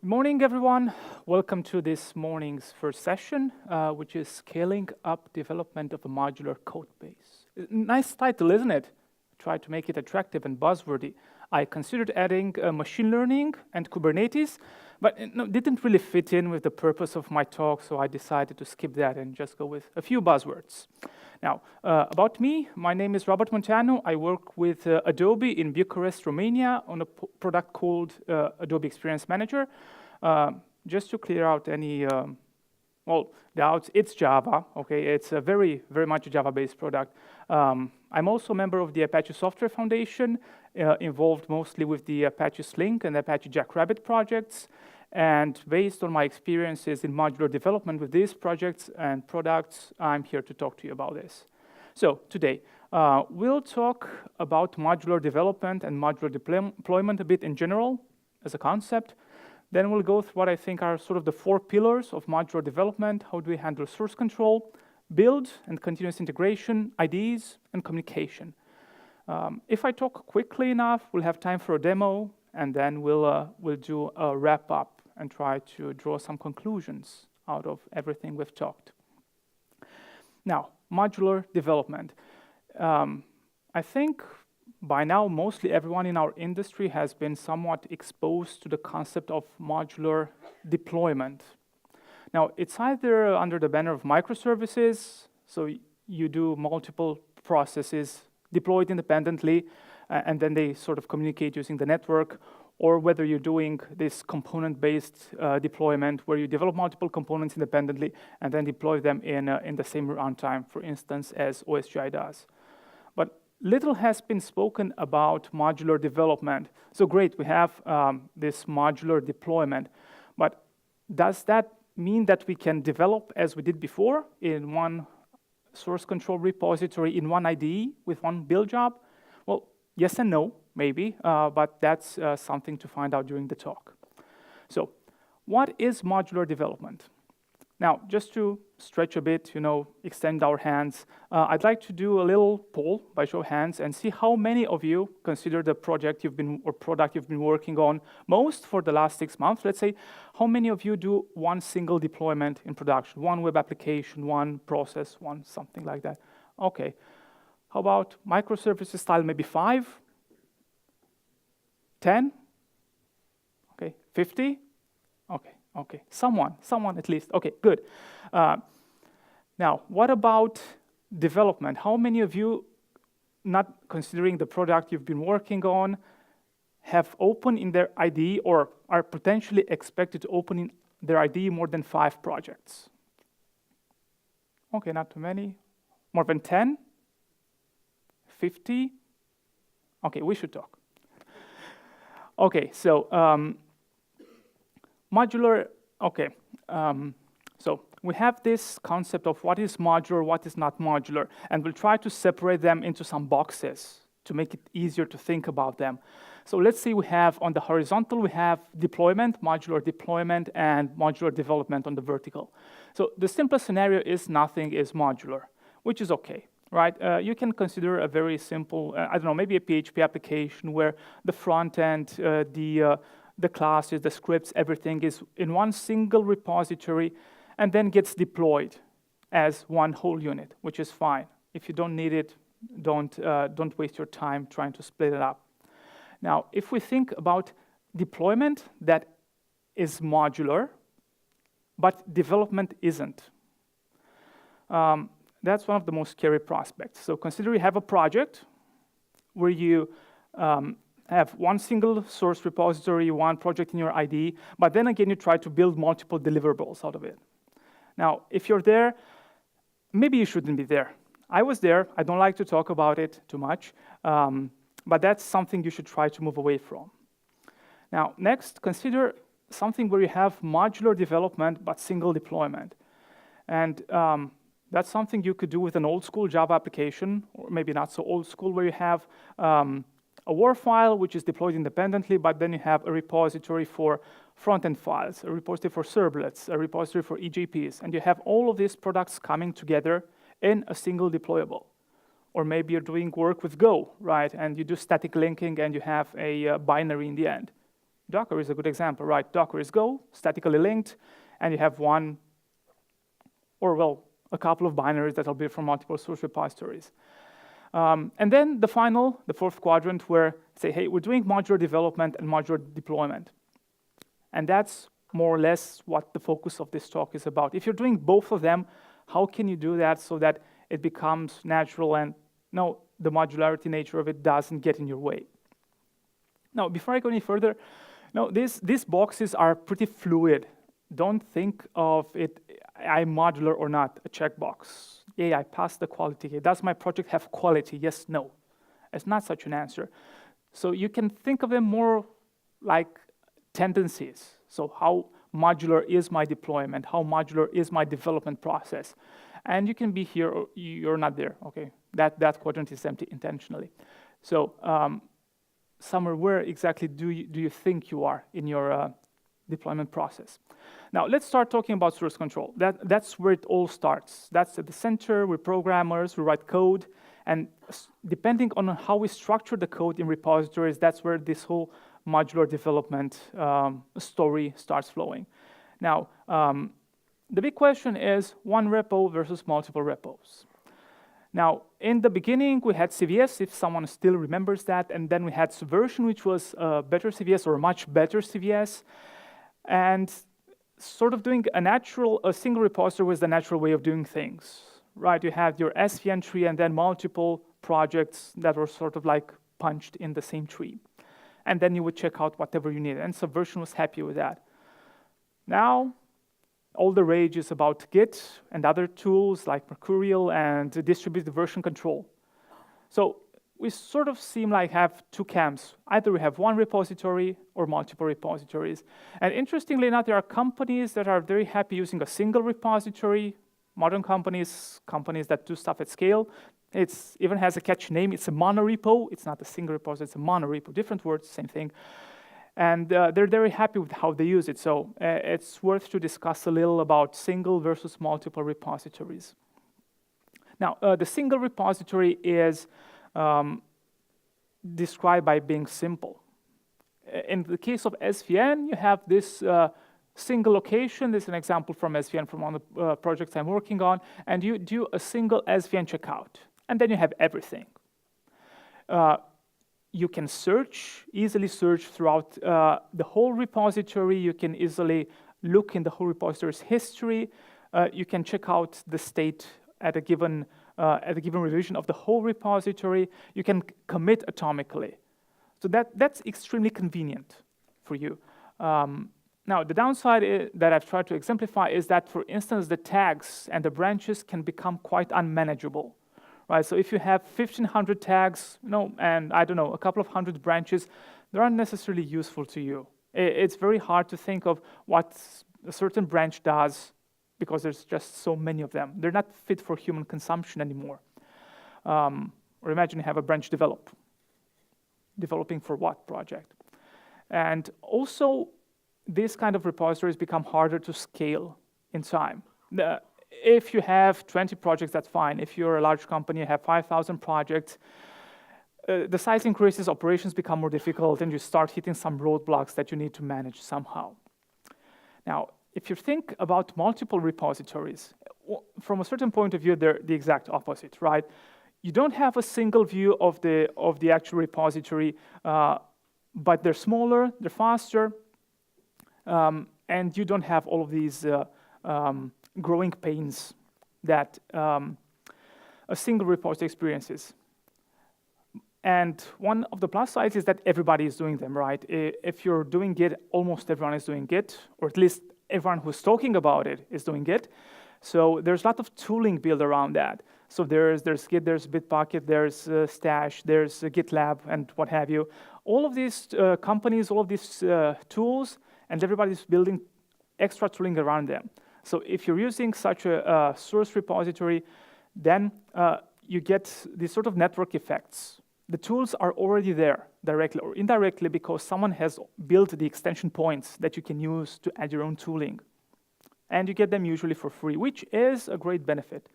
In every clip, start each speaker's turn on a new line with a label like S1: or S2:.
S1: Morning, everyone. Welcome to this morning's first session, which is Scaling Up Development of a Modular Code Base. Nice title, isn't it? Try to make it attractive and buzzworthy. I considered adding machine learning and Kubernetes, but it didn't really fit in with the purpose of my talk, so I decided to skip that and just go with a few buzzwords. Now, about me, my name is Robert Munteanu. I work with Adobe in Bucharest, Romania, on a product called Adobe Experience Manager. Just to clear out any doubts, it's Java. Okay, it's a very much a Java-based product. I'm also a member of the Apache Software Foundation, involved mostly with the Apache Slink and Apache Jackrabbit projects. And based on my experiences in modular development with these projects and products, I'm here to talk to you about this. So today, we'll talk about modular development and modular deployment a bit in general as a concept. Then we'll go through what I think are sort of the 4 pillars of modular development. How do we handle source control, build and continuous integration, IDs, and communication. If I talk quickly enough, we'll have time for a demo, and then we'll do a wrap-up and try to draw some conclusions out of everything we've talked. Now, modular development. I think by now, mostly everyone in our industry has been somewhat exposed to the concept of modular deployment. Now, it's either under the banner of microservices, so you do multiple processes deployed independently, and then they sort of communicate using the network, or whether you're doing this component-based deployment where you develop multiple components independently and then deploy them in the same runtime, for instance, as OSGI does. But little has been spoken about modular development. So great, we have this modular deployment, but does that mean that we can develop as we did before in one source control repository in one IDE with one build job? Well, yes and no, maybe, but that's something to find out during the talk. So, what is modular development? Now, just to stretch a bit, extend our hands, I'd like to do a little poll by show of hands and see how many of you consider the project product you've been working on most for the last 6 months. Let's say, how many of you do one single deployment in production, one web application, one process, one something like that? Okay. How about microservices style, maybe 5? 10? Okay, 50? Okay, someone at least. Okay, good. Now, what about development? How many of you, not considering the product you've been working on, have opened in their IDE or are potentially expected to open in their IDE more than 5 projects? Okay, not too many. More than 10? 50? Okay, we should talk. Okay, so modular, okay. So we have this concept of what is modular, what is not modular, and we'll try to separate them into some boxes to make it easier to think about them. So let's say we have on the horizontal, we have deployment, modular deployment, and modular development on the vertical. So the simplest scenario is nothing is modular, which is okay. Right, you can consider a very simple, maybe a PHP application where the front end, the classes, the scripts, everything is in one single repository and then gets deployed as one whole unit, which is fine. If you don't need it, don't waste your time trying to split it up. Now, if we think about deployment that is modular, but development isn't. That's one of the most scary prospects. So consider you have a project where you have one single source repository, one project in your IDE, but then again, you try to build multiple deliverables out of it. Now, if you're there, maybe you shouldn't be there. I was there. I don't like to talk about it too much, but that's something you should try to move away from. Now, next, consider something where you have modular development, but single deployment. And that's something you could do with an old school Java application, or maybe not so old school, where you have a WAR file which is deployed independently, but then you have a repository for front-end files, a repository for servlets, a repository for EJPs, and you have all of these products coming together in a single deployable. Or maybe you're doing work with Go, right? And you do static linking and you have a binary in the end. Docker is a good example, right? Docker is Go, statically linked, and you have one, or well, a couple of binaries that will be from multiple source repositories. And then the fourth quadrant, where say, hey, we're doing modular development and modular deployment. And that's more or less what the focus of this talk is about. If you're doing both of them, how can you do that so that it becomes natural and no, the modularity nature of it doesn't get in your way? Now, before I go any further, no, these boxes are pretty fluid. Don't think of it, I'm modular or not, a checkbox. Yeah, I passed the quality. Does my project have quality? Yes, no. It's not such an answer. So you can think of them more like tendencies. So how modular is my deployment? How modular is my development process? And you can be here or you're not there, okay? That quadrant is empty intentionally. So somewhere where exactly do you think you are in your deployment process? Now, let's start talking about source control. That's where it all starts. That's at the center. We're programmers. We write code. And depending on how we structure the code in repositories, that's where this whole modular development story starts flowing. Now, the big question is one repo versus multiple repos. Now, in the beginning, we had CVS, if someone still remembers that, and then we had Subversion, which was a better CVS or a much better CVS. And sort of doing a single repository was the natural way of doing things, right? You had your SVN tree and then multiple projects that were sort of like punched in the same tree. And then you would check out whatever you needed, and Subversion was happy with that. Now, all the rage is about Git and other tools like Mercurial and distributed version control. So we sort of seem like have two camps. Either we have one repository or multiple repositories. And interestingly enough, there are companies that are very happy using a single repository. Modern companies that do stuff at scale. It even has a catchy name. It's a monorepo. It's not a single repository, it's a monorepo. Different words, same thing. And they're very happy with how they use it. So it's worth to discuss a little about single versus multiple repositories. Now, the single repository is described by being simple. In the case of SVN, you have this single location. This is an example from SVN from one of the projects I'm working on. And you do a single SVN checkout. And then you have everything. You can easily search throughout the whole repository. You can easily look in the whole repository's history. You can check out the state at a given revision of the whole repository. You can commit atomically. So that's extremely convenient for you. Now, the downside that I've tried to exemplify is that, for instance, the tags and the branches can become quite unmanageable. Right, so if you have 1,500 tags, and I don't know, a couple of hundred branches, they aren't necessarily useful to you. It's very hard to think of what a certain branch does because there's just so many of them. They're not fit for human consumption anymore. Or imagine you have a branch developing for what project? And also, these kind of repositories become harder to scale in time. If you have 20 projects, that's fine. If you're a large company, you have 5,000 projects, the size increases, operations become more difficult, and you start hitting some roadblocks that you need to manage somehow. Now, if you think about multiple repositories, from a certain point of view, they're the exact opposite, right? You don't have a single view of the actual repository, but they're smaller, they're faster, and you don't have all of these growing pains that a single repository experiences. And one of the plus sides is that everybody is doing them, right? If you're doing Git, almost everyone is doing Git, or at least everyone who's talking about it is doing Git. So there's a lot of tooling built around that. So there's Git, there's Bitbucket, there's Stash, there's GitLab, and what have you. All of these companies, all of these tools, and everybody's building extra tooling around them. So if you're using such a source repository, then you get these sort of network effects. The tools are already there, directly or indirectly, because someone has built the extension points that you can use to add your own tooling. And you get them usually for free, which is a great benefit.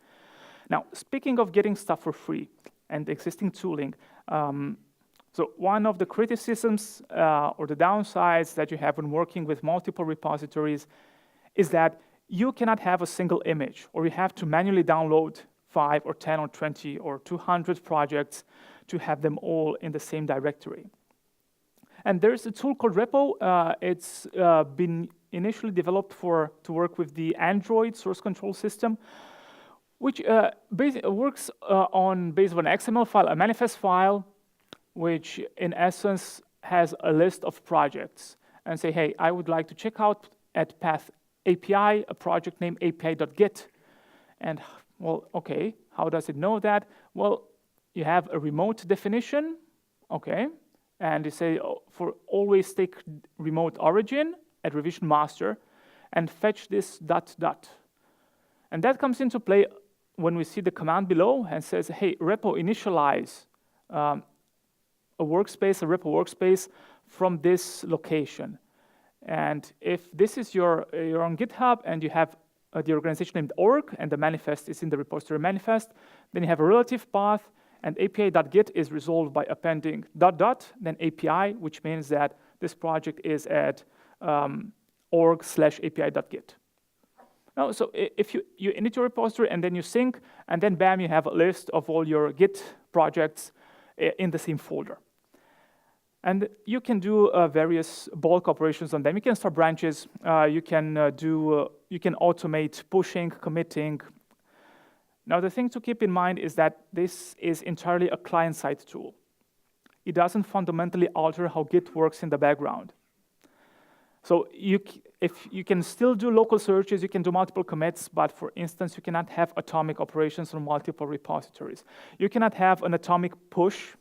S1: Now, speaking of getting stuff for free and existing tooling, So one of the criticisms or the downsides that you have when working with multiple repositories is that you cannot have a single image, or you have to manually download 5 or 10 or 20 or 200 projects to have them all in the same directory. And there's a tool called Repo. It's been initially developed to work with the Android source control system, which works based on an XML file, a manifest file, which in essence has a list of projects, and say, hey, I would like to check out at Path API a project named api.git. And well, okay, how does it know that? Well, you have a remote definition, okay, and you say for always take remote origin at revision master and fetch this ... And that comes into play when we see the command below and says, hey, repo initialize a repo workspace from this location. And if this is you're on GitHub and you have the organization named org and the manifest is in the repository manifest, then you have a relative path, and api.git is resolved by appending ... then API, which means that this project is at org/api.git. Now, so if you init your repository and then you sync, and then bam, you have a list of all your Git projects in the same folder. And you can do various bulk operations on them. You can start branches. You can automate pushing, committing. Now, the thing to keep in mind is that this is entirely a client-side tool. It doesn't fundamentally alter how Git works in the background. So if you can still do local searches, you can do multiple commits, but for instance, you cannot have atomic operations on multiple repositories. You cannot have an atomic push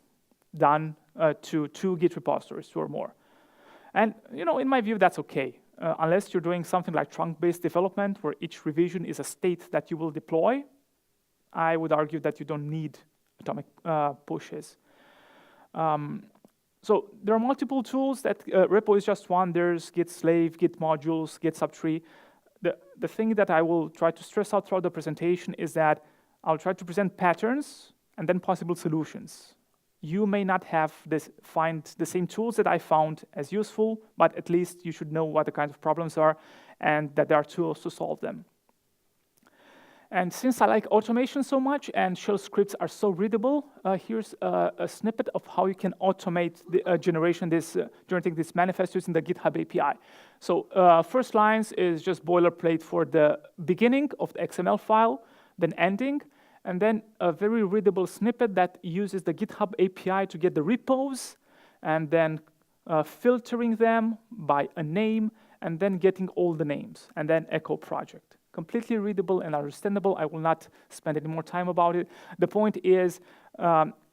S1: done to 2 Git repositories, 2 or more. And in my view, that's okay, unless you're doing something like trunk-based development, where each revision is a state that you will deploy. I would argue that you don't need atomic pushes. So there are multiple tools. That repo is just one. There's Git slave, Git modules, Git subtree. The thing that I will try to stress out throughout the presentation is that I'll try to present patterns and then possible solutions. You may not find the same tools that I found as useful, but at least you should know what the kinds of problems are and that there are tools to solve them. And since I like automation so much and shell scripts are so readable, here's a snippet of how you can automate the generating this manifest using the GitHub API. So first lines is just boilerplate for the beginning of the XML file, then ending, and then a very readable snippet that uses the GitHub API to get the repos, and then filtering them by a name, and then getting all the names, and then echo project. Completely readable and understandable. I will not spend any more time about it. The point is,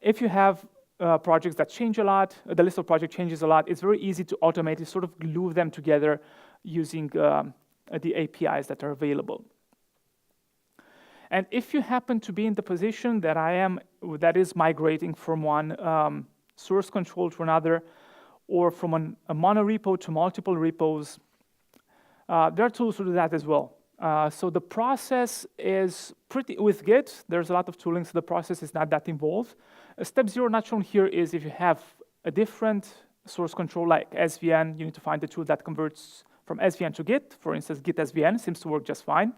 S1: if you have projects that change a lot, the list of projects changes a lot, it's very easy to automate it, sort of glue them together using the APIs that are available. And if you happen to be in the position that I am, that is migrating from one source control to another, or from a monorepo to multiple repos, there are tools to do that as well. So the process is with Git, there's a lot of tooling, so the process is not that involved. Step 0 not shown here is if you have a different source control like SVN, you need to find the tool that converts from SVN to Git. For instance, Git SVN seems to work just fine.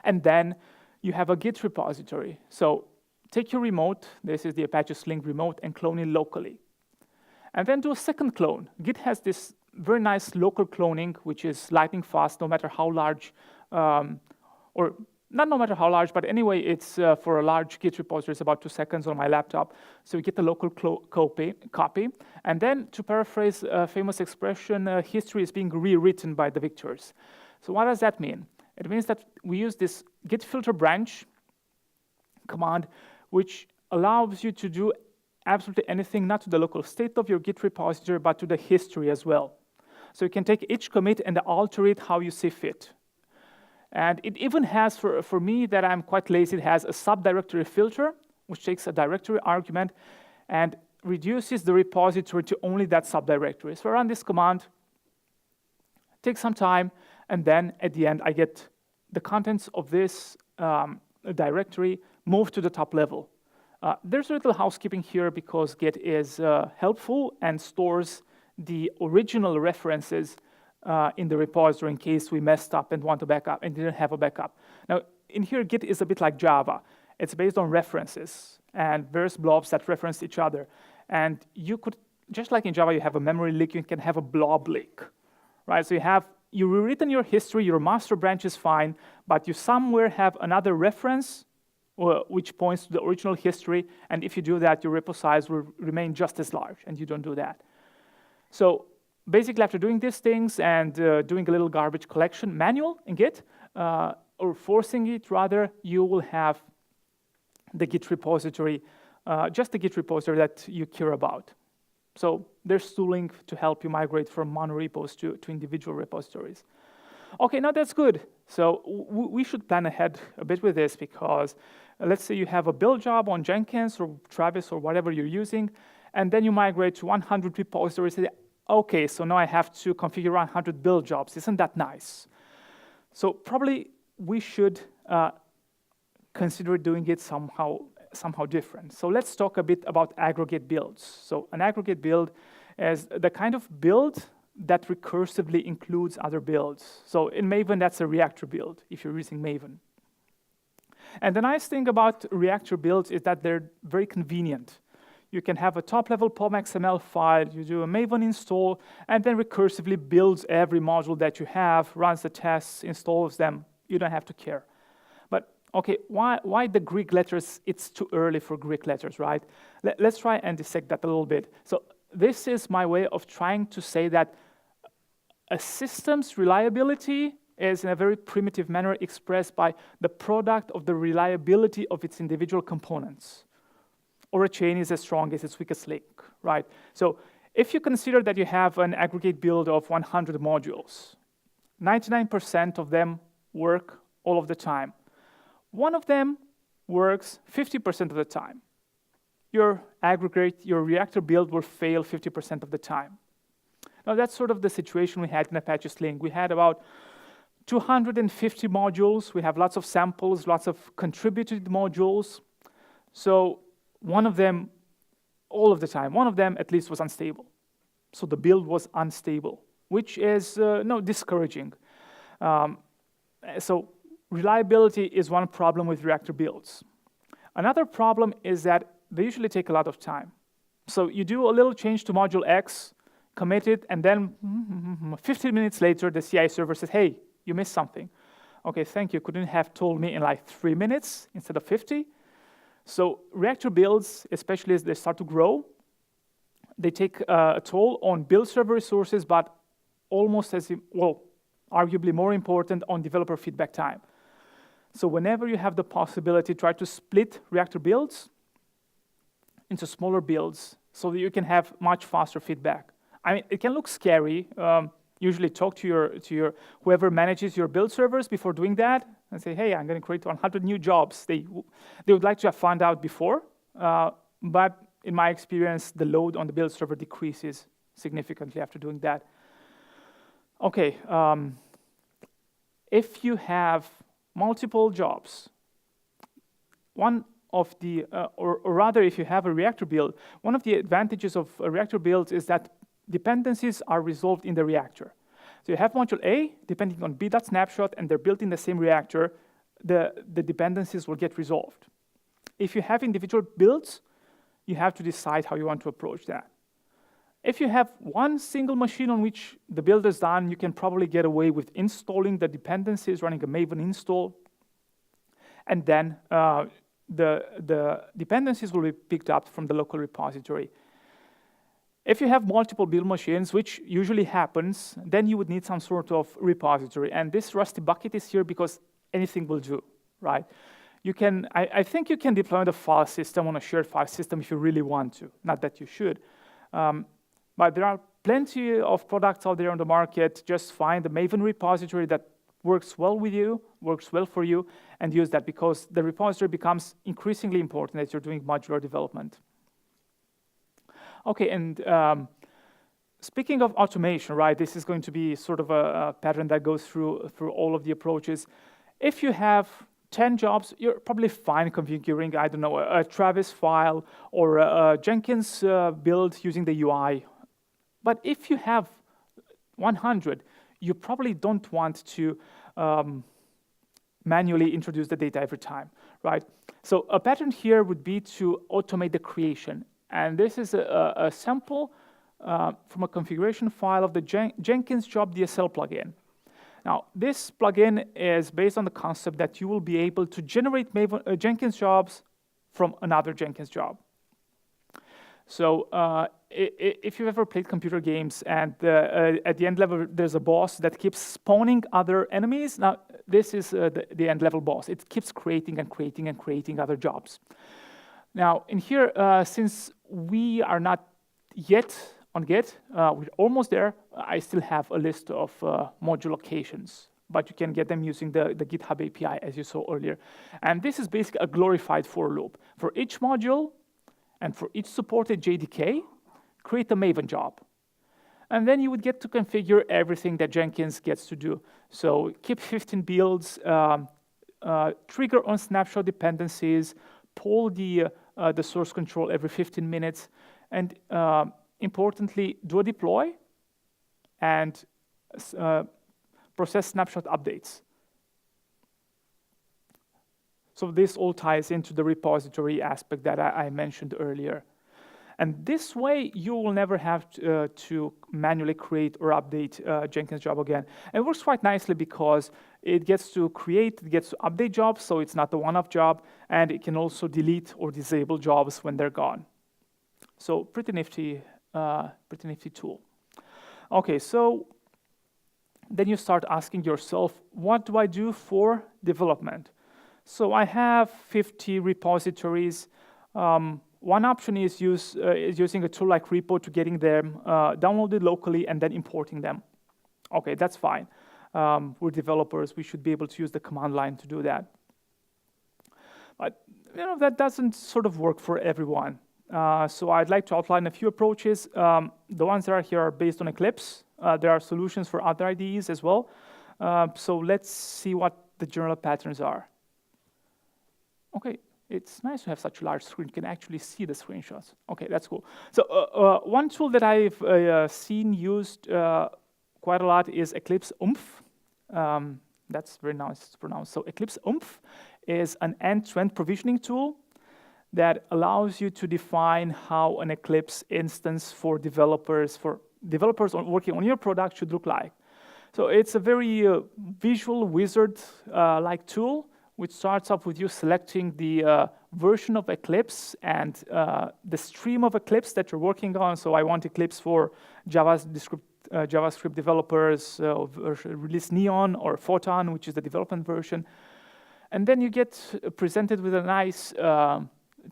S1: And then you have a Git repository. So take your remote, this is the Apache Sling remote, and clone it locally. And then do a second clone. Git has this very nice local cloning, which is lightning fast, no matter how large, or not no matter how large, but anyway, it's for a large Git repository, it's about 2 seconds on my laptop. So you get the local copy. And then, to paraphrase a famous expression, history is being rewritten by the victors. So what does that mean? It means that we use this git filter branch command, which allows you to do absolutely anything, not to the local state of your Git repository, but to the history as well. So you can take each commit and alter it how you see fit. And it even has, for me, that I'm quite lazy, it has a subdirectory filter, which takes a directory argument and reduces the repository to only that subdirectory. So I run this command, take some time, and then at the end, I get the contents of this directory moved to the top level. There's a little housekeeping here because Git is helpful and stores the original references in the repository in case we messed up and want to back up and didn't have a backup. Now, in here, Git is a bit like Java. It's based on references and various blobs that reference each other. And you could, just like in Java, you have a memory leak, you can have a blob leak, right? So you rewritten your history, your master branch is fine, but you somewhere have another reference which points to the original history, and if you do that, your repo size will remain just as large, and you don't do that. So basically, after doing these things and doing a little garbage collection manual in Git, or forcing it rather, you will have the Git repository, just the Git repository that you care about. So there's tooling to help you migrate from monorepos to individual repositories. Okay, now that's good. So we should plan ahead a bit with this because let's say you have a build job on Jenkins or Travis or whatever you're using, and then you migrate to 100 repositories. Okay, so now I have to configure 100 build jobs. Isn't that nice? So probably we should consider doing it somehow different. So let's talk a bit about aggregate builds. So an aggregate build is the kind of build that recursively includes other builds. So in Maven, that's a reactor build, if you're using Maven. And the nice thing about reactor builds is that they're very convenient. You can have a top-level POM.xml file, you do a Maven install, and then recursively builds every module that you have, runs the tests, installs them. You don't have to care. But okay, why the Greek letters? It's too early for Greek letters, right? Let's try and dissect that a little bit. So this is my way of trying to say that a system's reliability is in a very primitive manner expressed by the product of the reliability of its individual components. Or a chain is as strong as its weakest link, right? So if you consider that you have an aggregate build of 100 modules, 99% of them work all of the time. One of them works 50% of the time. Your reactor build will fail 50% of the time. Now that's sort of the situation we had in Apache Sling. We had about 250 modules. We have lots of samples, lots of contributed modules. So one of them, all of the time, one of them at least was unstable. So the build was unstable, which is discouraging. So reliability is one problem with reactor builds. Another problem is that they usually take a lot of time. So you do a little change to module X, commit it, and then 15 minutes later, the CI server says, hey, you missed something. Okay, thank you. Couldn't have told me in like 3 minutes instead of 50. So reactor builds, especially as they start to grow, they take a toll on build server resources, but almost as, arguably more important on developer feedback time. So whenever you have the possibility, try to split reactor builds into smaller builds so that you can have much faster feedback. I mean, it can look scary. Usually talk to your whoever manages your build servers before doing that and say, hey, I'm going to create 100 new jobs. They would like to have found out before, but in my experience, the load on the build server decreases significantly after doing that. Okay, if you have multiple jobs, one of the, or rather if you have a reactor build, one of the advantages of a reactor build is that dependencies are resolved in the reactor. So you have module A, depending on b.snapshot, and they're built in the same reactor, the dependencies will get resolved. If you have individual builds, you have to decide how you want to approach that. If you have one single machine on which the build is done, you can probably get away with installing the dependencies, running a Maven install, and then the dependencies will be picked up from the local repository. If you have multiple build machines, which usually happens, then you would need some sort of repository. And this Rusty bucket is here because anything will do, right? You can, I think you can deploy the file system on a shared file system if you really want to. Not that you should. But there are plenty of products out there on the market. Just find the Maven repository that works well with you, works well for you, and use that because the repository becomes increasingly important as you're doing modular development. Okay, and speaking of automation, right, this is going to be sort of a pattern that goes through all of the approaches. If you have 10 jobs, you're probably fine configuring, I don't know, a Travis file or a Jenkins build using the UI. But if you have 100, you probably don't want to manually introduce the data every time, right? So a pattern here would be to automate the creation. And this is a sample from a configuration file of the Jenkins job DSL plugin. Now, this plugin is based on the concept that you will be able to generate Jenkins jobs from another Jenkins job. So if you've ever played computer games and at the end level there's a boss that keeps spawning other enemies, now this is the end level boss. It keeps creating and creating and creating other jobs. Now, in here, since we are not yet on Git, we're almost there. I still have a list of module locations, but you can get them using the GitHub API, as you saw earlier. And this is basically a glorified for loop. For each module and for each supported JDK, create a Maven job. And then you would get to configure everything that Jenkins gets to do. So keep 15 builds, trigger on snapshot dependencies, pull the source control every 15 minutes, and importantly, do a deploy and process snapshot updates. So this all ties into the repository aspect that I mentioned earlier. And this way, you will never have to manually create or update Jenkins job again. And it works quite nicely because it gets to create, it gets to update jobs, so it's not a one-off job, and it can also delete or disable jobs when they're gone. So pretty nifty tool. Okay, so then you start asking yourself, what do I do for development? So I have 50 repositories. One option is using a tool like Repo to getting them downloaded locally and then importing them. Okay, that's fine. We're developers. We should be able to use the command line to do that. But that doesn't sort of work for everyone. So I'd like to outline a few approaches. The ones that are here are based on Eclipse. There are solutions for other IDEs as well. So let's see what the general patterns are. Okay. It's nice to have such a large screen. You can actually see the screenshots. Okay, that's cool. So one tool that I've seen used quite a lot is Eclipse That's very nice to pronounce. So Eclipse is an end-to-end provisioning tool that allows you to define how an Eclipse instance for developers working on your product should look like. So it's a very visual wizard-like tool, which starts off with you selecting the version of Eclipse and the stream of Eclipse that you're working on. So I want Eclipse for JavaScript developers, release Neon or Photon, which is the development version. And then you get presented with a nice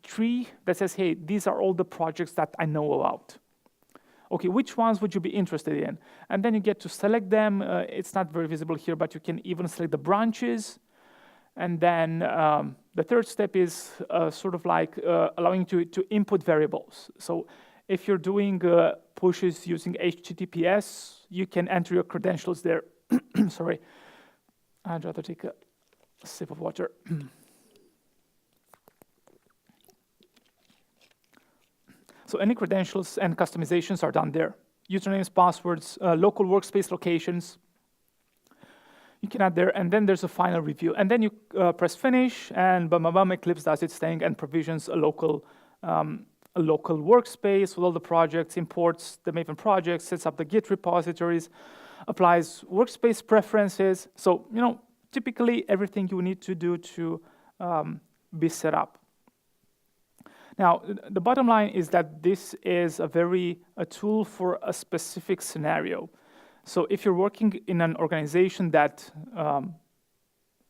S1: tree that says, hey, these are all the projects that I know about. Okay, which ones would you be interested in? And then you get to select them. It's not very visible here, but you can even select the branches. And then the third step is sort of like allowing you to input variables. So if you're doing pushes using HTTPS, you can enter your credentials there. Sorry, I'd rather take a sip of water. So any credentials and customizations are done there. Usernames, passwords, local workspace locations. You can add there, and then there's a final review. And then you press finish, and Eclipse does its thing and provisions a local workspace with all the projects, imports the Maven project, sets up the Git repositories, applies workspace preferences. So, typically everything you need to do to be set up. Now, the bottom line is that this is a tool for a specific scenario. So if you're working in an organization that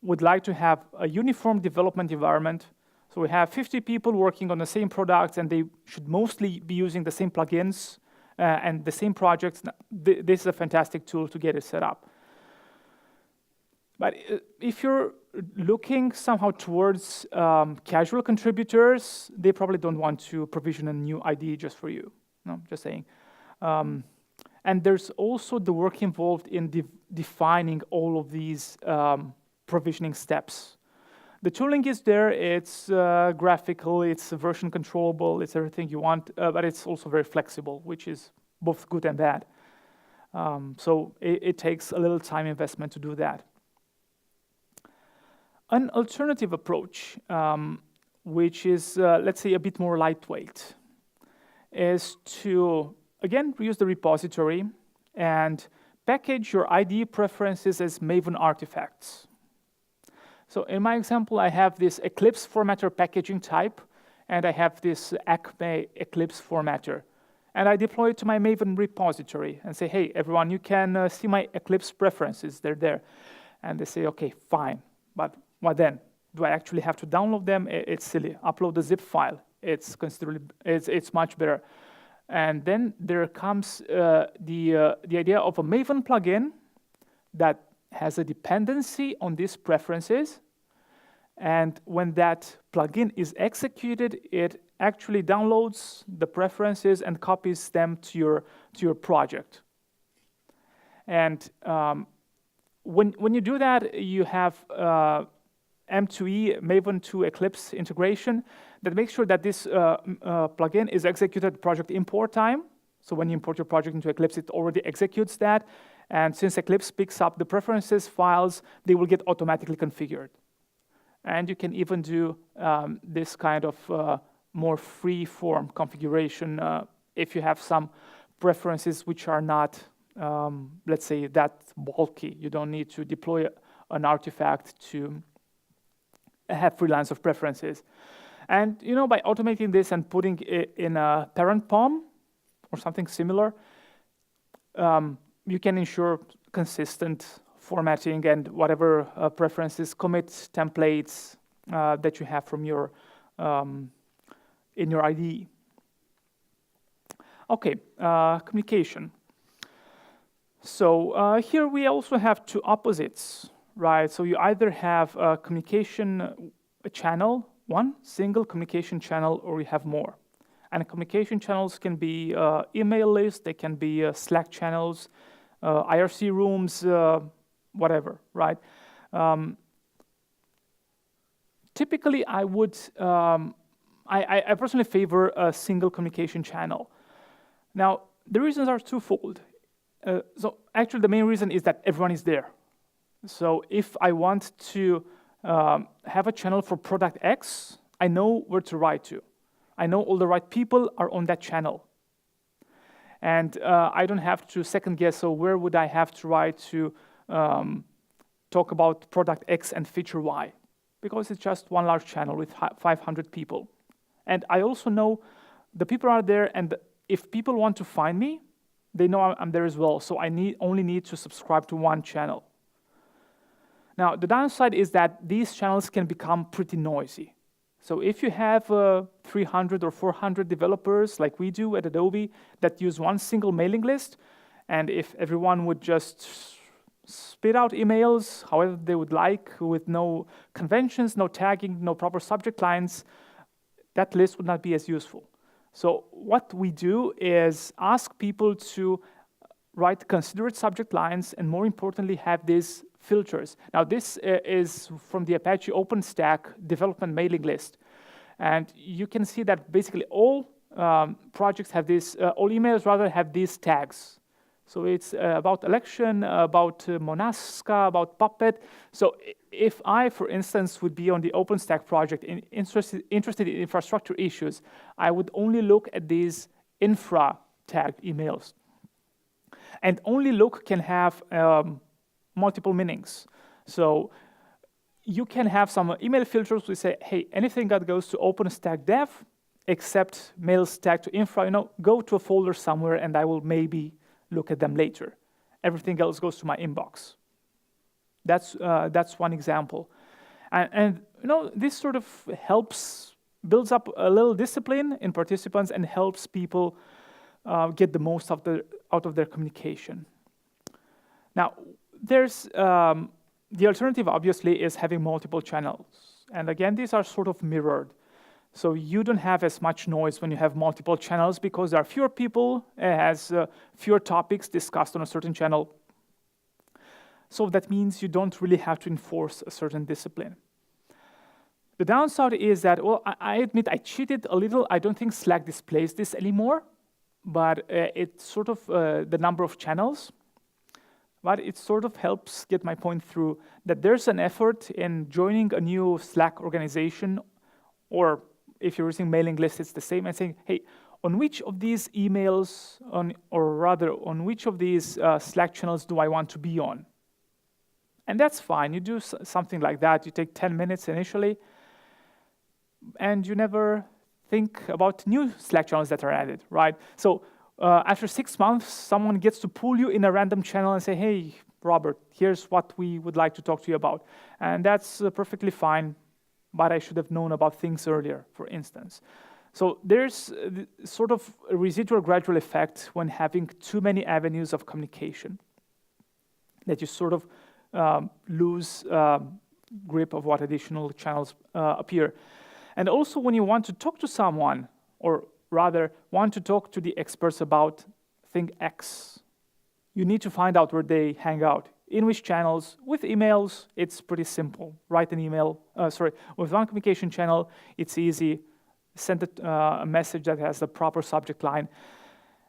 S1: would like to have a uniform development environment, so we have 50 people working on the same products and they should mostly be using the same plugins and the same projects, this is a fantastic tool to get it set up. But if you're looking somehow towards casual contributors, they probably don't want to provision a new IDE just for you. No, just saying. And there's also the work involved in defining all of these provisioning steps. The tooling is there, it's graphical, it's version controllable, it's everything you want, but it's also very flexible, which is both good and bad. So it takes a little time investment to do that. An alternative approach, which is, let's say, a bit more lightweight, is to, again, reuse the repository and package your IDE preferences as Maven artifacts. So in my example, I have this Eclipse formatter packaging type, and I have this Acme Eclipse formatter. And I deploy it to my Maven repository and say, hey, everyone, you can see my Eclipse preferences. They're there. And they say, OK, fine. But what then? Do I actually have to download them? It's silly. Upload the zip file. It's much better. And then there comes the idea of a Maven plugin that has a dependency on these preferences. And when that plugin is executed, it actually downloads the preferences and copies them to your project. And when you do that, you have M2E, Maven to Eclipse integration that makes sure that this plugin is executed at project import time. So when you import your project into Eclipse, it already executes that. And since Eclipse picks up the preferences files, they will get automatically configured. And you can even do this kind of more free-form configuration if you have some preferences which are not, let's say, that bulky. You don't need to deploy an artifact to have free lines of preferences. And by automating this and putting it in a parent POM or something similar, you can ensure consistent formatting and whatever preferences, commit templates that you have from your in your IDE. Okay, communication. So here we also have two opposites, right? So you either have a communication channel, one single communication channel, or you have more. And communication channels can be email lists, they can be Slack channels, IRC rooms, whatever, right? Typically, I would, I personally favor a single communication channel. Now, the reasons are twofold. So actually, the main reason is that everyone is there. So if I want to have a channel for product X, I know where to write to. I know all the right people are on that channel. And I don't have to second guess, so where would I have to write to talk about product X and feature Y? Because it's just one large channel with 500 people. And I also know the people are there, and if people want to find me, they know I'm there as well. So I only need to subscribe to one channel. Now, the downside is that these channels can become pretty noisy. So if you have 300 or 400 developers like we do at Adobe that use one single mailing list, and if everyone would just spit out emails however they would like with no conventions, no tagging, no proper subject lines, that list would not be as useful. So what we do is ask people to write considerate subject lines and, more importantly, have these filters. Now, this is from the Apache OpenStack development mailing list. And you can see that basically all projects have this, all emails rather have these tags. So it's about election, about Monaska, about Puppet. So if I, for instance, would be on the OpenStack project interested in infrastructure issues, I would only look at these infra tagged emails. And only look can have multiple meanings. So you can have some email filters which say, hey, anything that goes to OpenStack dev except mails tagged to infra, go to a folder somewhere and I will maybe look at them later. Everything else goes to my inbox. That's one example. And this sort of builds up a little discipline in participants and helps people get the most out of their communication. Now, there's the alternative, obviously, is having multiple channels. And again, these are sort of mirrored. So you don't have as much noise when you have multiple channels because there are fewer people, it has fewer topics discussed on a certain channel. So that means you don't really have to enforce a certain discipline. The downside is that, well, I admit I cheated a little. I don't think Slack displays this anymore, but it's sort of the number of channels. But it sort of helps get my point through that there's an effort in joining a new Slack organization, or if you're using mailing list, it's the same, and saying, hey, on which of these emails, on which of these Slack channels do I want to be on? And that's fine. You do something like that. You take 10 minutes initially, and you never think about new Slack channels that are added, right? So after 6 months, someone gets to pull you in a random channel and say, hey, Robert, here's what we would like to talk to you about. And that's perfectly fine, but I should have known about things earlier, for instance. So there's sort of a residual gradual effect when having too many avenues of communication, that you sort of lose grip of what additional channels appear. And also when you want to talk to someone, or rather want to talk to the experts about thing X, you need to find out where they hang out, in which channels. With emails, it's pretty simple. Write an email, with one communication channel, it's easy. Send a message that has the proper subject line,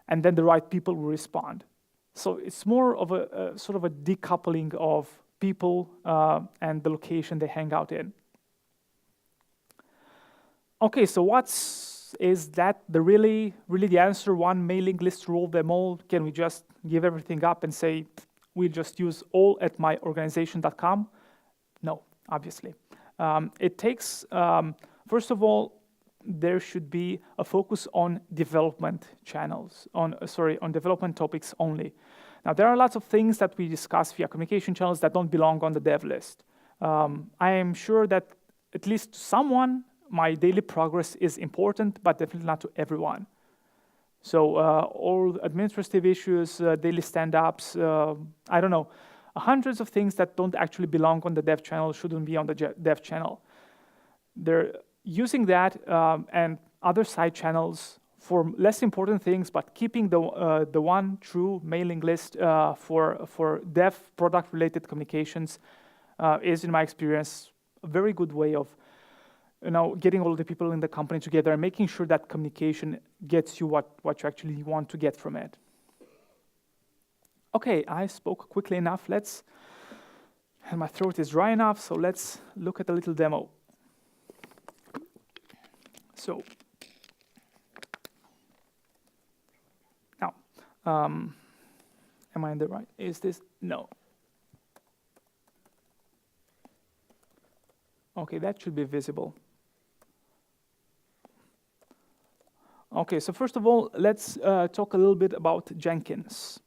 S1: and then the right people will respond. So it's more of a sort of a decoupling of people and the location they hang out in. Okay, so is that really the answer? One mailing list rule them all? Can we just give everything up and say we'll just use all@myorganization.com? No, obviously. It takes first of all, there should be a focus on development channels, on development topics only. Now, there are lots of things that we discuss via communication channels that don't belong on the dev list. I am sure that at least to someone, my daily progress is important, but definitely not to everyone. So all administrative issues, daily stand-ups, I don't know, hundreds of things that don't actually belong on the dev channel shouldn't be on the dev channel. They're using that and other side channels for less important things, but keeping the one true mailing list for dev product-related communications is, in my experience, a very good way of getting all the people in the company together and making sure that communication gets you what you actually want to get from it. Okay, I spoke quickly enough. And my throat is dry enough, so let's look at a little demo. So now, am I in the right? Is this? No. Okay, that should be visible. Okay, so first of all, let's talk a little bit about Jenkins.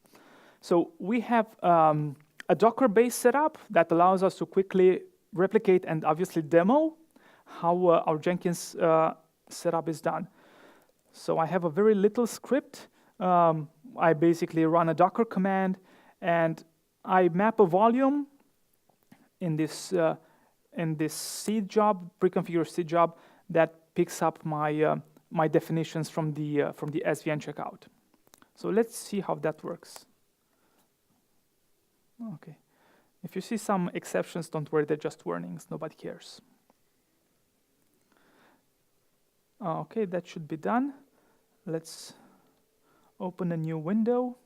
S1: So we have a Docker-based setup that allows us to quickly replicate and obviously demo how our Jenkins setup is done. So I have a very little script. I basically run a Docker command, and I map a volume in this seed job, pre-configured seed job, that picks up my definitions from the SVN checkout. So let's see how that works. Okay. If you see some exceptions, don't worry, they're just warnings. Nobody cares. Okay, that should be done. Let's open a new window.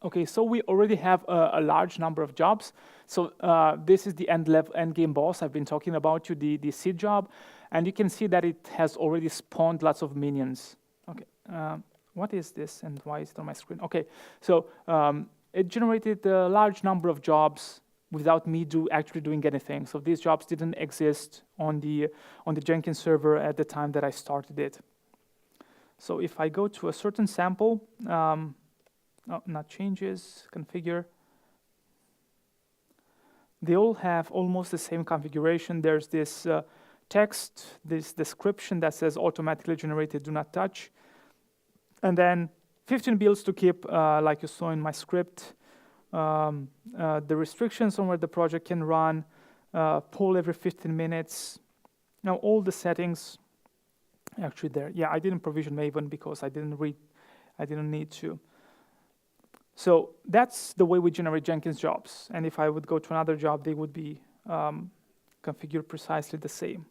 S1: Okay, so we already have a large number of jobs. So this is the end game boss I've been talking about you, the seed job, and you can see that it has already spawned lots of minions. Okay, what is this and why is it on my screen? Okay, so it generated a large number of jobs without me actually doing anything. So these jobs didn't exist on the Jenkins server at the time that I started it. So if I go to a certain sample, not changes, configure, they all have almost the same configuration. There's this text, this description that says automatically generated, do not touch. And then 15 builds to keep, like you saw in my script. The restrictions on where the project can run, poll every 15 minutes. Now all the settings actually there. Yeah, I didn't provision Maven because I didn't need to. So that's the way we generate Jenkins jobs. And if I would go to another job, they would be configured precisely the same,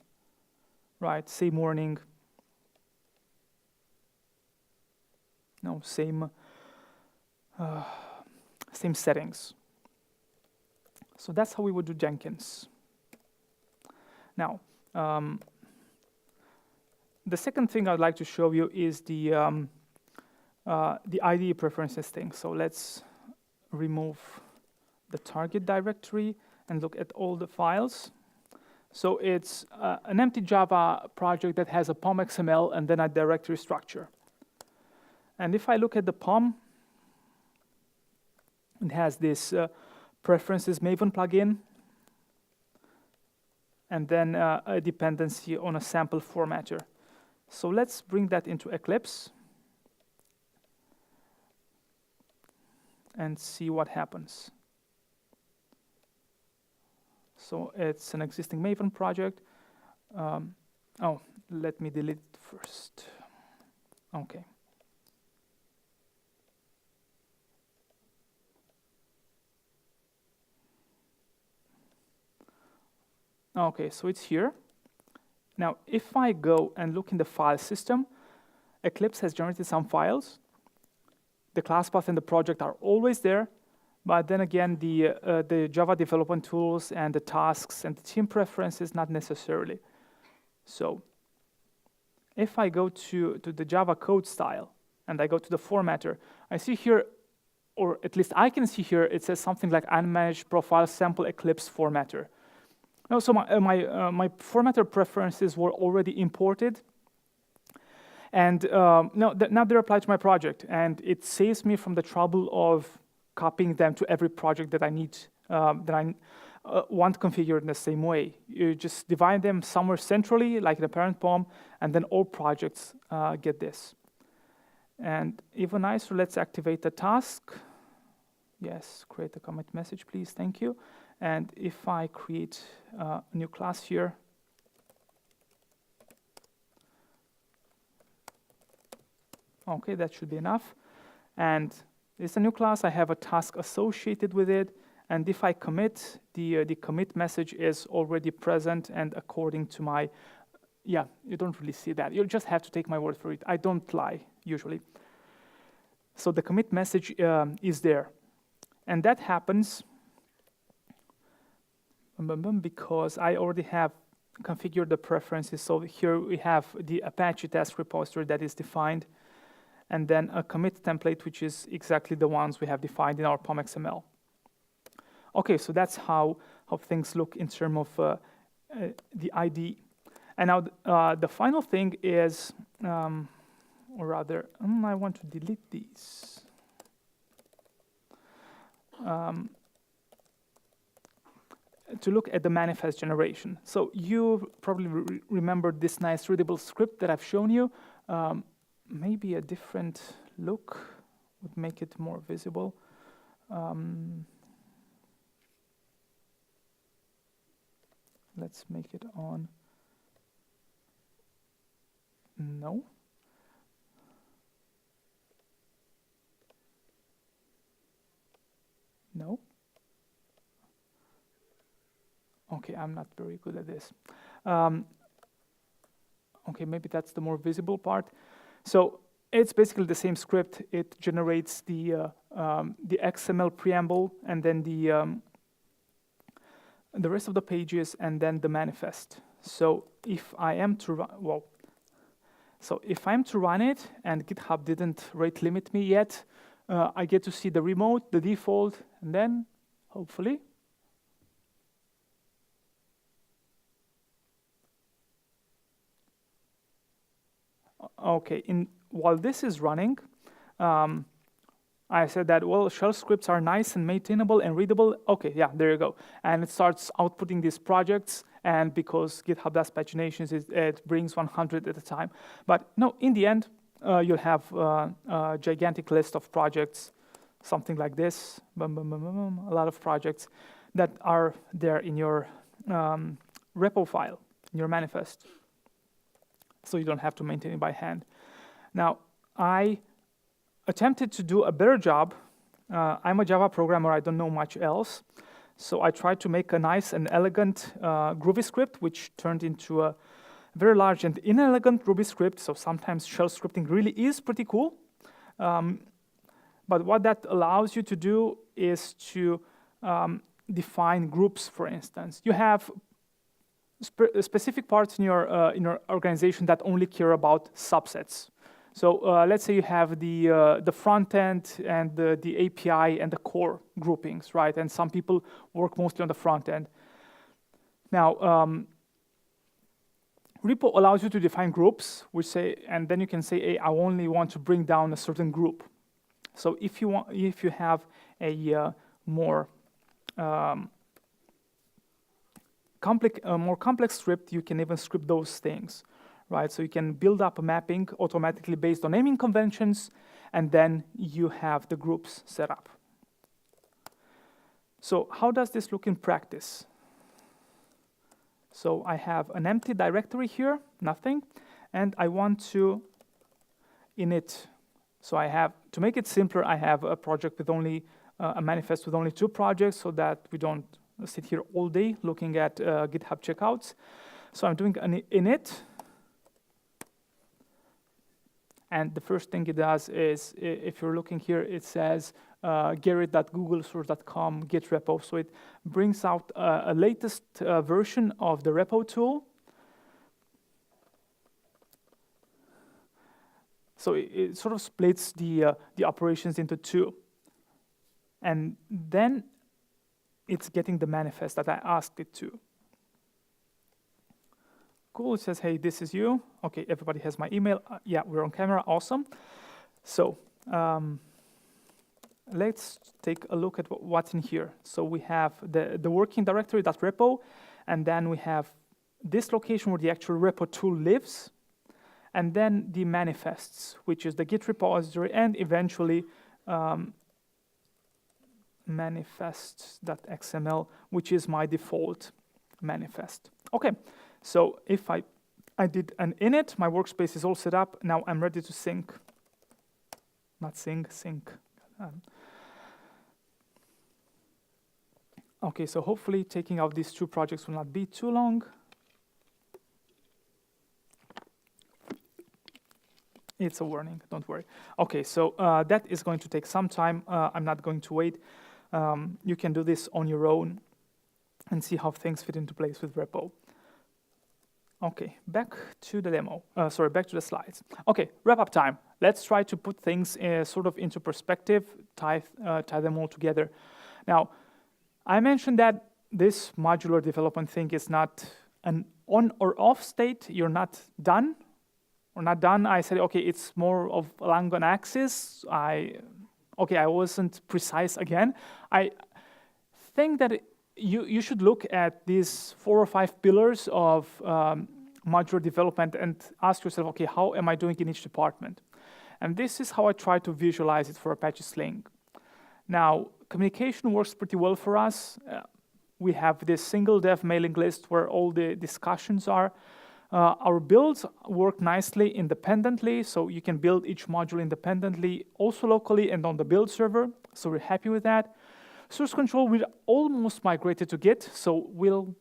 S1: right? Same warning. No, same settings. So that's how we would do Jenkins. Now, the second thing I'd like to show you is the IDE preferences thing. So let's remove the target directory and look at all the files. So it's an empty Java project that has a POM XML and then a directory structure. And if I look at the POM, it has this preferences Maven plugin, and then a dependency on a sample formatter. So let's bring that into Eclipse and see what happens. So it's an existing Maven project. Oh, let me delete it first. Okay. Okay, so it's here. Now, if I go and look in the file system, Eclipse has generated some files. The class path and the project are always there, but then again, the Java development tools and the tasks and the team preferences, not necessarily. So if I go to the Java code style and I go to the formatter, I see here, or at least I can see here, it says something like unmanaged profile sample Eclipse formatter. No, so my formatter preferences were already imported, and now they're applied to my project, and it saves me from the trouble of copying them to every project that I need, that I want configured in the same way. You just divide them somewhere centrally, like the parent POM, and then all projects get this. And even nicer, let's activate the task. Yes, create a commit message, please, thank you. And if I create a new class here, okay, that should be enough. And it's a new class, I have a task associated with it, and if I commit, the commit message is already present, and according to my, yeah, you don't really see that. You'll just have to take my word for it. I don't lie, usually. So the commit message is there. And that happens because I already have configured the preferences. So here we have the Apache task repository that is defined, and then a commit template, which is exactly the ones we have defined in our POM XML. Okay, so that's how things look in terms of the IDE. And now the final thing is, or rather, I want to delete these. To look at the manifest generation. So you probably remember this nice readable script that I've shown you. Maybe a different look would make it more visible. Let's make it on. No. No. Okay, I'm not very good at this. Okay, maybe that's the more visible part. So it's basically the same script. It generates the XML preamble, and then the rest of the pages, and then the manifest. So if I am to run, if I'm to run it, and GitHub didn't rate limit me yet, I get to see the remote, the default, and then hopefully. Okay, while this is running, I said that, well, shell scripts are nice and maintainable and readable. Okay, yeah, there you go. And it starts outputting these projects, and because GitHub does paginations, it brings 100 at a time. But no, in the end, you'll have a gigantic list of projects, something like this, a lot of projects that are there in your repo file, in your manifest. So you don't have to maintain it by hand. Now, I attempted to do a better job I'm a Java programmer, I don't know much else. So I tried to make a nice and elegant Groovy script, which turned into a very large and inelegant Ruby script. So sometimes shell scripting really is pretty cool. But what that allows you to do is to define groups, for instance. You have specific parts in your organization that only care about subsets. So let's say you have the front end and the API and the core groupings, right? And some people work mostly on the front end. Now, repo allows you to define groups, and then you can say, hey, I only want to bring down a certain group. So if you have a more complex script, you can even script those things, right? So you can build up a mapping automatically based on naming conventions, and then you have the groups set up. So how does this look in practice? So I have an empty directory here, nothing, and I want to init. So I have, to make it simpler, I have a project with only, a manifest with only 2 projects so that we don't sit here all day looking at GitHub checkouts. So I'm doing an init. And the first thing it does is, if you're looking here, it says gerrit.googlesource.com git repo. So it brings out a latest version of the repo tool. So it sort of splits the operations into 2. And then it's getting the manifest that I asked it to. Cool, it says, hey, this is you. Okay, everybody has my email. Yeah, we're on camera, awesome. So let's take a look at what's in here. So we have the working directory, that repo, and then we have this location where the actual repo tool lives, and then the manifests, which is the Git repository, and eventually manifests.xml, which is my default manifest. Okay, so if I did an init, my workspace is all set up. Now I'm ready to sync. Not sync. Okay, so hopefully taking out these 2 projects will not be too long. It's a warning, don't worry. Okay, so that is going to take some time. I'm not going to wait. You can do this on your own and see how things fit into place with repo. Okay, back to the demo. Back to the slides. Okay, wrap-up time. Let's try to put things sort of into perspective, tie them all together. Now, I mentioned that this modular development thing is not an on or off state. You're not done. Or not done. I said, okay, it's more of along an axis. I wasn't precise again. I think that you should look at these 4 or 5 pillars of modular development and ask yourself, okay, how am I doing in each department? And this is how I try to visualize it for Apache Sling. Now, communication works pretty well for us. We have this single dev mailing list where all the discussions are. Our builds work nicely independently, so you can build each module independently, also locally and on the build server, so we're happy with that. Source control, we're almost migrated to Git, so we'll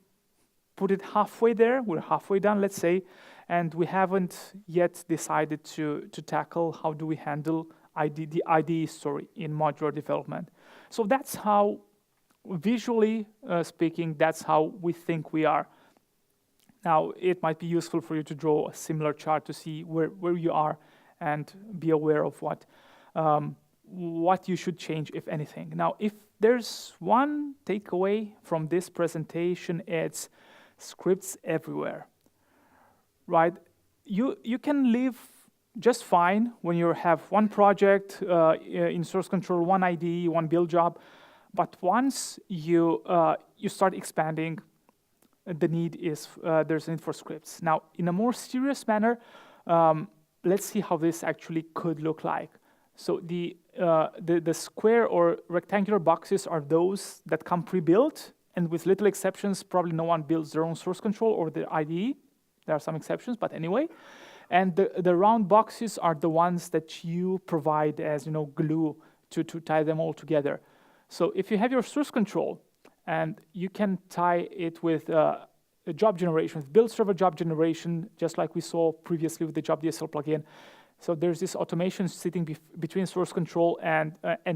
S1: put it halfway there. We're halfway done, let's say, and we haven't yet decided to tackle how do we handle the IDE story in modular development. So that's how, visually speaking, that's how we think we are. Now, it might be useful for you to draw a similar chart to see where you are and be aware of what you should change, if anything. Now, if there's one takeaway from this presentation, it's scripts everywhere, right? You can live just fine when you have one project in source control, one IDE, one build job, but once you start expanding, there's a need for scripts. Now, in a more serious manner, let's see how this actually could look like. So the square or rectangular boxes are those that come pre-built, and with little exceptions, probably no one builds their own source control or their IDE. There are some exceptions, but anyway. And the round boxes are the ones that you provide as glue to tie them all together. So if you have your source control and you can tie it with a job generation, with build server job generation, just like we saw previously with the job DSL plugin. So there's this automation sitting between source control and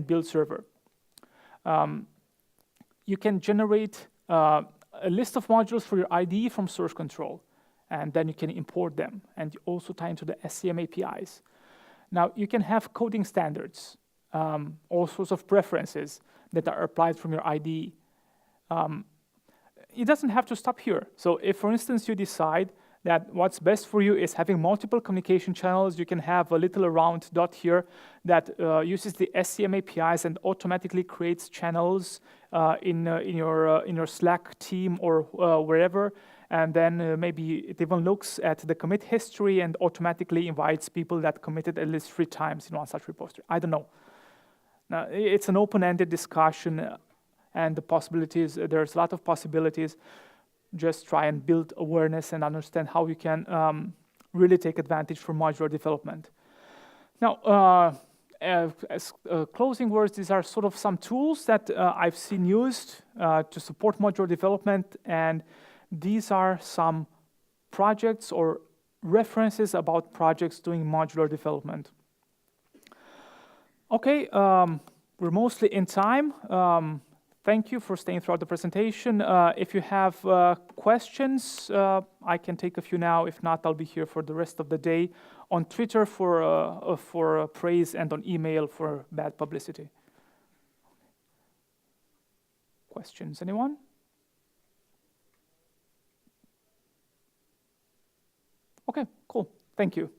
S1: build server. You can generate a list of modules for your IDE from source control, and then you can import them, and you also tie into the SCM APIs. Now, you can have coding standards, all sorts of preferences that are applied from your IDE. It doesn't have to stop here. So if, for instance, you decide that what's best for you is having multiple communication channels, you can have a little round dot here that uses the SCM APIs and automatically creates channels in your Slack team or wherever, and then maybe it even looks at the commit history and automatically invites people that committed at least 3 times in one such repository. I don't know. Now, it's an open-ended discussion, and the possibilities, there's a lot of possibilities. Just try and build awareness and understand how you can really take advantage from modular development. Now, as closing words, these are sort of some tools that I've seen used to support modular development, and these are some projects or references about projects doing modular development. Okay, we're mostly in time. Thank you for staying throughout the presentation. If you have questions, I can take a few now. If not, I'll be here for the rest of the day on Twitter for praise and on email for bad publicity. Questions, anyone? Okay, cool. Thank you.